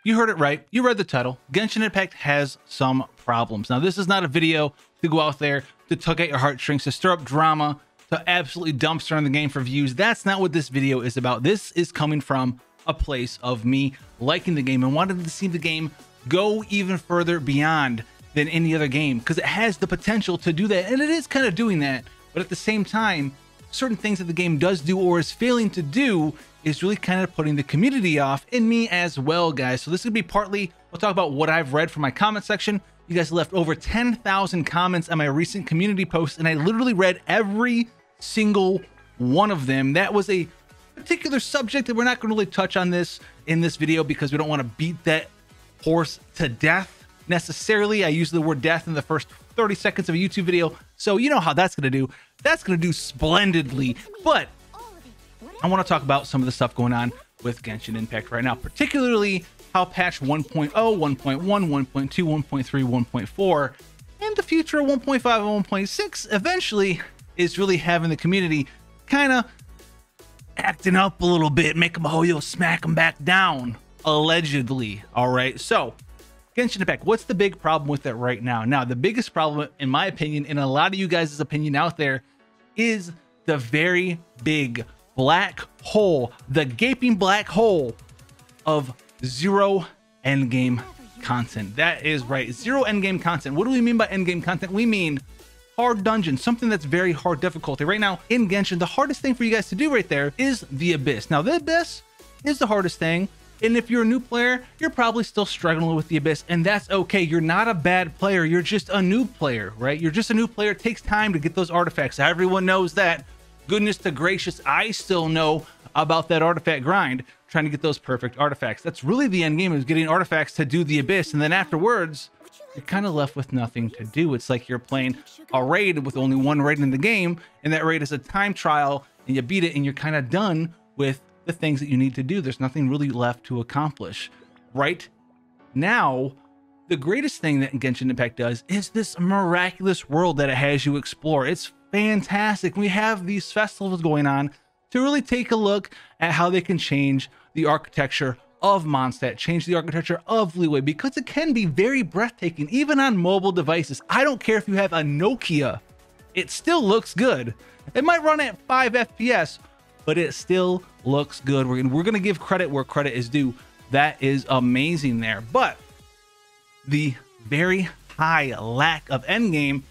you heard it right. You read the title. Genshin Impact has some problems. Now, this is not a video to go out there to tug at your heartstrings, to stir up drama, to absolutely dumpster on the game for views. That's not what this video is about. This is coming from a place of me liking the game and wanting to see the game go even further beyond than any other game, because it has the potential to do that, and it is kind of doing that. But at the same time, certain things that the game does do or is failing to do is really kind of putting the community off, and me as well, guys. So this is gonna be partly, we'll talk about what I've read from my comment section. You guys left over 10,000 comments on my recent community post, and I literally read every single one of them. That was a particular subject that we're not going to really touch on this in this video, because we don't want to beat that horse to death necessarily. I use the word death in the first 30 seconds of a YouTube video, so you know how that's going to do. That's going to do splendidly. But I want to talk about some of the stuff going on with Genshin Impact right now, particularly how patch 1.0, 1.1, 1.2, 1.3, 1.4, and the future of 1.5 and 1.6 eventually is really having the community kind of acting up a little bit, make them hoyo, smack them back down, allegedly. All right, so Genshin Impact, what's the big problem with it right now? Now, the biggest problem, in my opinion, and a lot of you guys' opinion out there, is the very big black hole, the gaping black hole of zero endgame content. That is right, zero endgame content. What do we mean by endgame content? We mean hard dungeon, something that's very hard difficulty. Right now in Genshin, the hardest thing for you guys to do right there is the Abyss. Now, the Abyss is the hardest thing, and if you're a new player, you're probably still struggling with the Abyss, and that's okay. You're not a bad player, you're just a new player, right? You're just a new player. It takes time to get those artifacts. Everyone knows that. Goodness to gracious, I still know about that artifact grind, trying to get those perfect artifacts. That's really the end game, is getting artifacts to do the Abyss, and then afterwards you're kind of left with nothing to do. It's like you're playing a raid with only one raid in the game, and that raid is a time trial, and you beat it and you're kind of done with the things that you need to do. There's nothing really left to accomplish. Right now, the greatest thing that Genshin Impact does is this miraculous world that it has you explore. It's fantastic. We have these festivals going on to really take a look at how they can change the architecture of Mondstadt, change the architecture of Liyue, because it can be very breathtaking, even on mobile devices. I don't care if you have a Nokia, it still looks good. It might run at 5 FPS, but it still looks good. We're gonna give credit where credit is due. That is amazing there. But the very high lack of endgame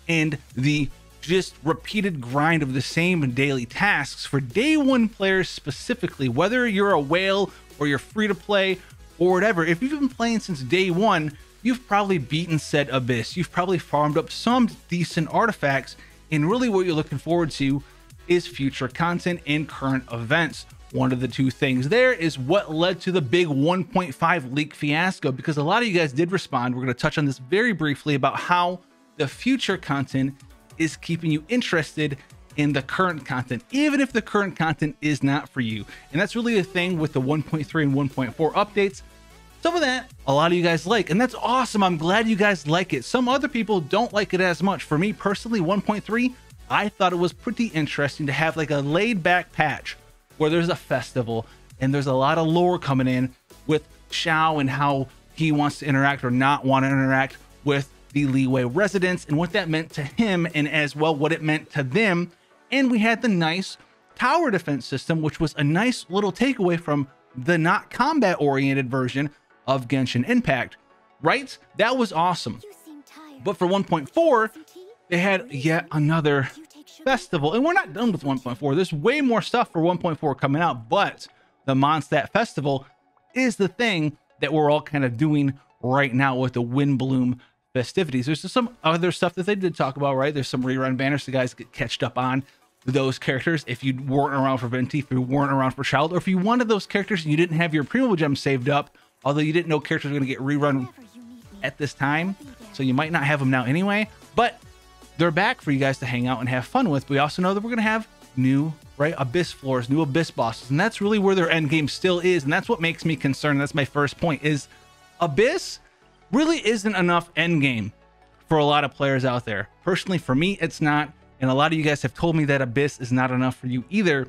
and the just repeated grind of the same daily tasks for day one players specifically, whether you're a whale or you're free to play or whatever, if you've been playing since day one, you've probably beaten said Abyss. You've probably farmed up some decent artifacts, and really what you're looking forward to is future content and current events. One of the two things there is what led to the big 1.5 leak fiasco, because a lot of you guys did respond. We're going to touch on this very briefly about how the future content is keeping you interested in the current content, even if the current content is not for you. And that's really a thing with the 1.3 and 1.4 updates. Some of that a lot of you guys like, and that's awesome. I'm glad you guys like it. Some other people don't like it as much. For me personally, 1.3, I thought it was pretty interesting to have like a laid back patch where there's a festival and there's a lot of lore coming in with Xiao and how he wants to interact or not want to interact with the Liyue residents, and what that meant to him, and as well what it meant to them. And we had the nice tower defense system, which was a nice little takeaway from the not combat oriented version of Genshin Impact, right? That was awesome. But for 1.4, they had yet another festival, and we're not done with 1.4. There's way more stuff for 1.4 coming out, but the Mondstadt festival is the thing that we're all kind of doing right now with the Windblume festivities. There's just some other stuff that they did talk about, right? There's some rerun banners so guys get catched up on those characters. If you weren't around for Venti, if you weren't around for Child, or if you wanted those characters and you didn't have your Primo Gems saved up, although you didn't know characters were going to get rerun at this time, so you might not have them now anyway, but they're back for you guys to hang out and have fun with. We also know that we're going to have new, right, Abyss floors, new Abyss bosses, and that's really where their end game still is, and that's what makes me concerned. That's my first point, is Abyss really isn't enough end game for a lot of players out there. Personally, for me, it's not, and a lot of you guys have told me that Abyss is not enough for you either,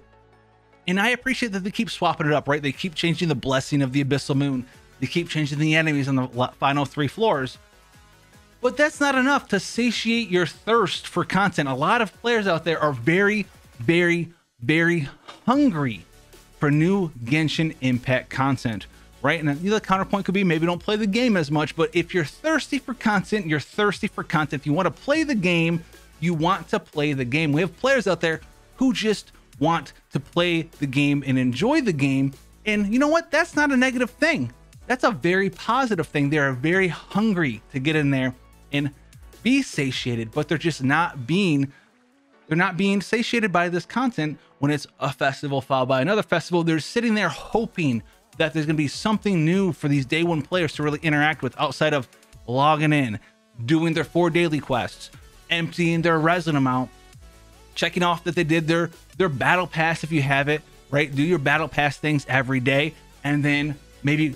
and I appreciate that they keep swapping it up, right? They keep changing the blessing of the Abyssal Moon. They keep changing the enemies on the final 3 floors. But that's not enough to satiate your thirst for content. A lot of players out there are very, very, very hungry for new Genshin Impact content, right? And the counterpoint could be maybe don't play the game as much, but if you're thirsty for content, you're thirsty for content. If you want to play the game, you want to play the game. We have players out there who just want to play the game and enjoy the game. And you know what? That's not a negative thing. That's a very positive thing. They are very hungry to get in there and be satiated, but they're just not being satiated by this content when it's a festival followed by another festival. They're sitting there hoping that there's going to be something new for these day one players to really interact with outside of logging in, doing their 4 daily quests, emptying their resin amount, checking off that they did their battle pass if you have it, right? Do your battle pass things every day, and then maybe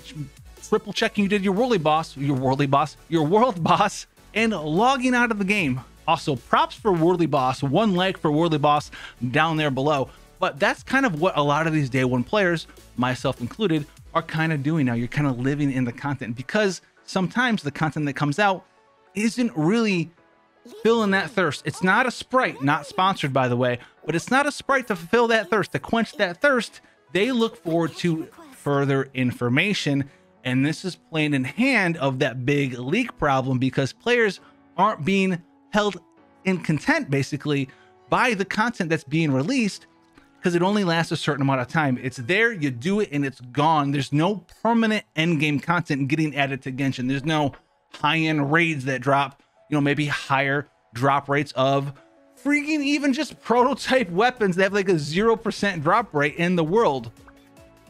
triple checking you did your world boss, and logging out of the game. Also, props for Worldly Boss, 1 leg for Worldly Boss down there below. But that's kind of what a lot of these day one players, myself included, are kind of doing now. You're kind of living in the content, because sometimes the content that comes out isn't really filling that thirst. It's not a Sprite, not sponsored by the way, but it's not a Sprite to fulfill that thirst, to quench that thirst. They look forward to further information. And this is playing in hand of that big leak problem, because players aren't being held in content basically by the content that's being released, because it only lasts a certain amount of time. It's there, you do it, and it's gone. There's no permanent endgame content getting added to Genshin. There's no high-end raids that drop, you know, maybe higher drop rates of freaking even just prototype weapons that have like a 0% drop rate in the world.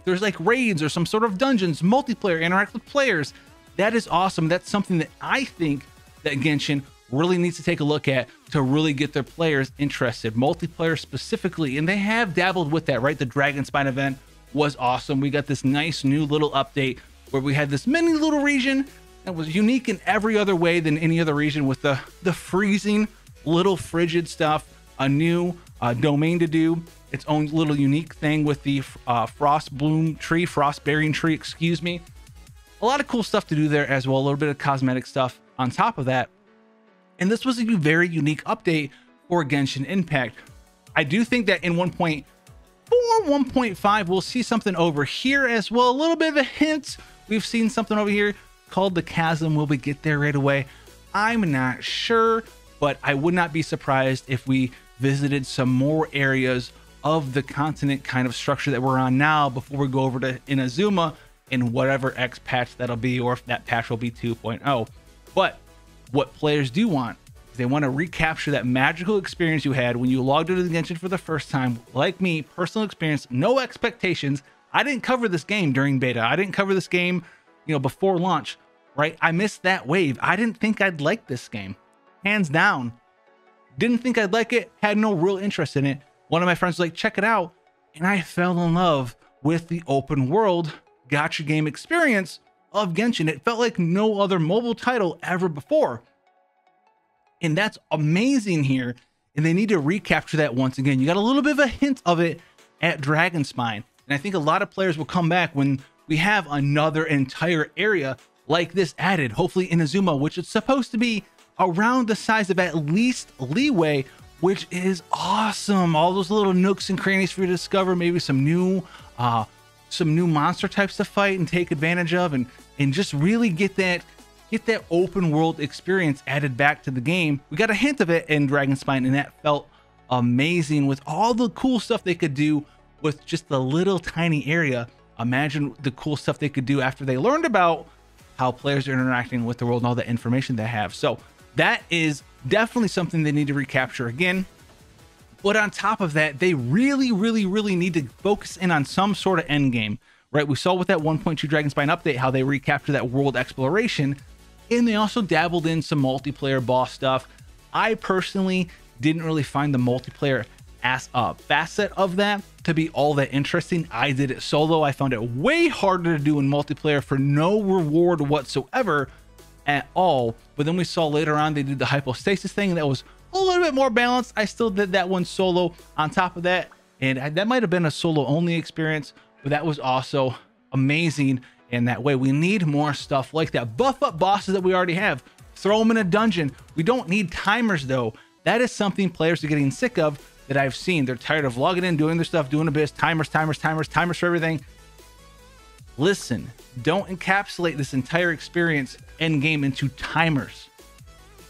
There's like raids or some sort of dungeons, multiplayer, interact with players. That is awesome. That's something that I think that Genshin really needs to take a look at to really get their players interested, multiplayer specifically. And they have dabbled with that, right? The Dragonspine event was awesome. We got this nice new little update where we had this mini little region that was unique in every other way than any other region, with the freezing little frigid stuff, a new domain to do, its own little unique thing with the frost-bearing tree, excuse me. A lot of cool stuff to do there as well, a little bit of cosmetic stuff on top of that. And this was a very unique update for Genshin Impact. I do think that in 1.4, 1.5, we'll see something over here as well. A little bit of a hint. We've seen something over here called the Chasm. Will we get there right away? I'm not sure, but I would not be surprised if we visited some more areas of the continent kind of structure that we're on now before we go over to Inazuma in whatever X patch that'll be, or if that patch will be 2.0. But what players do want is they want to recapture that magical experience you had when you logged into the Genshin for the first time. Like me, personal experience, no expectations. I didn't cover this game during beta. I didn't cover this game, you know, before launch, right? I missed that wave. I didn't think I'd like this game, hands down. Didn't think I'd like it, had no real interest in it. One of my friends was like, check it out. And I fell in love with the open world gacha game experience of Genshin. It felt like no other mobile title ever before. And that's amazing here. And they need to recapture that once again. You got a little bit of a hint of it at Dragonspine. And I think a lot of players will come back when we have another entire area like this added, hopefully Inazuma, which is supposed to be around the size of at least Leeway, which is awesome. All those little nooks and crannies for you to discover, maybe some new monster types to fight and take advantage of, and just really get that open world experience added back to the game. We got a hint of it in Dragonspine, and that felt amazing with all the cool stuff they could do with just the little tiny area. Imagine the cool stuff they could do after they learned about how players are interacting with the world and all the information they have. So that is definitely something they need to recapture again. But on top of that, they really need to focus in on some sort of end game, right? We saw with that 1.2 Dragonspine update how they recaptured that world exploration, and they also dabbled in some multiplayer boss stuff. I personally didn't really find the multiplayer facet of that to be all that interesting. I did it solo. I found it way harder to do in multiplayer for no reward whatsoever at all. But then we saw later on they did the hypostasis thing, and that was a little bit more balanced. I still did that one solo on top of that, and that might have been a solo only experience, but that was also amazing in that way. We need more stuff like that. Buff up bosses that we already have. Throw them in a dungeon. We don't need timers though. That is something players are getting sick of that I've seen. They're tired of logging in, doing their stuff, doing a bit. Timers for everything. Listen, don't encapsulate this entire experience end game into timers.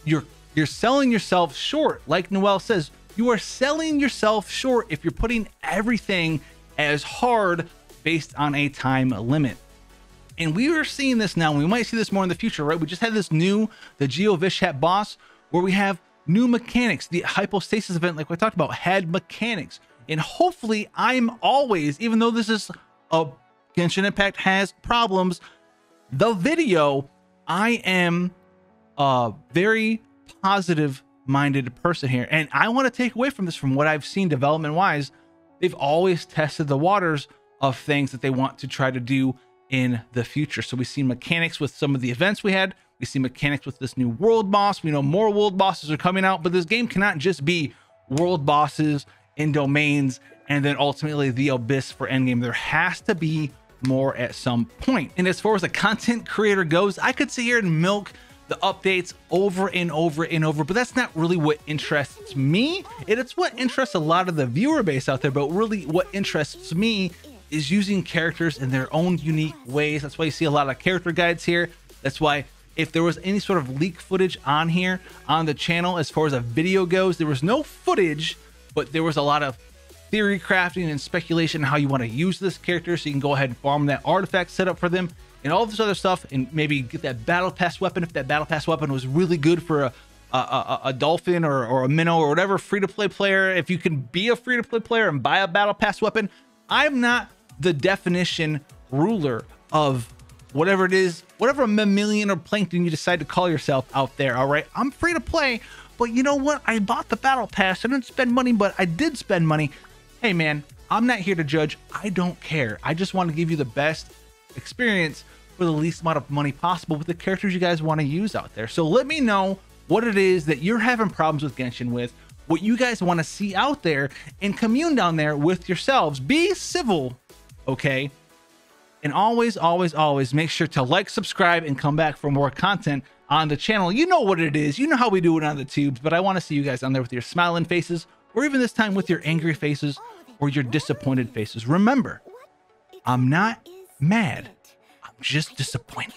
You're selling yourself short. Like Noel says, you are selling yourself short if you're putting everything as hard based on a time limit. And we are seeing this now, and we might see this more in the future, right? We just had this new, the Geo Vishat boss, where we have new mechanics. The hypostasis event, like we talked about, had mechanics. And hopefully I'm always, even though this is a Genshin Impact has problems, the video, I am a very positive minded person here. And I want to take away from this, from what I've seen development wise, they've always tested the waters of things that they want to try to do in the future. So we see mechanics with some of the events we had. We see mechanics with this new world boss. We know more world bosses are coming out, but this game cannot just be world bosses and domains and then ultimately the abyss for endgame. There has to be more at some point. And as far as a content creator goes, I could sit here and milk the updates over and over and over, but that's not really what interests me. It's what interests a lot of the viewer base out there, but really what interests me is using characters in their own unique ways. That's why you see a lot of character guides here. That's why if there was any sort of leak footage on here on the channel, as far as a video goes, there was no footage, but there was a lot of theory crafting and speculation on how you want to use this character, so you can go ahead and farm that artifact set up for them and all this other stuff, and maybe get that battle pass weapon if that battle pass weapon was really good for a dolphin or a minnow or whatever free-to-play player. If you can be a free-to-play player and buy a battle pass weapon, I'm not the definition ruler of whatever it is, whatever mammalian or plankton you decide to call yourself out there. All right, I'm free to play, but you know what? I bought the battle pass. I didn't spend money, but I did spend money. Hey man, I'm not here to judge. I don't care. I just want to give you the best experience for the least amount of money possible with the characters you guys want to use out there. So let me know what it is that you're having problems with Genshin with, what you guys want to see out there, and commune down there with yourselves. Be civil, okay? And always, always, always make sure to like, subscribe, and come back for more content on the channel. You know what it is. You know how we do it on the tubes, but I want to see you guys on there with your smiling faces, or even this time with your angry faces or your disappointed faces. Remember, I'm not mad. I'm just disappointed.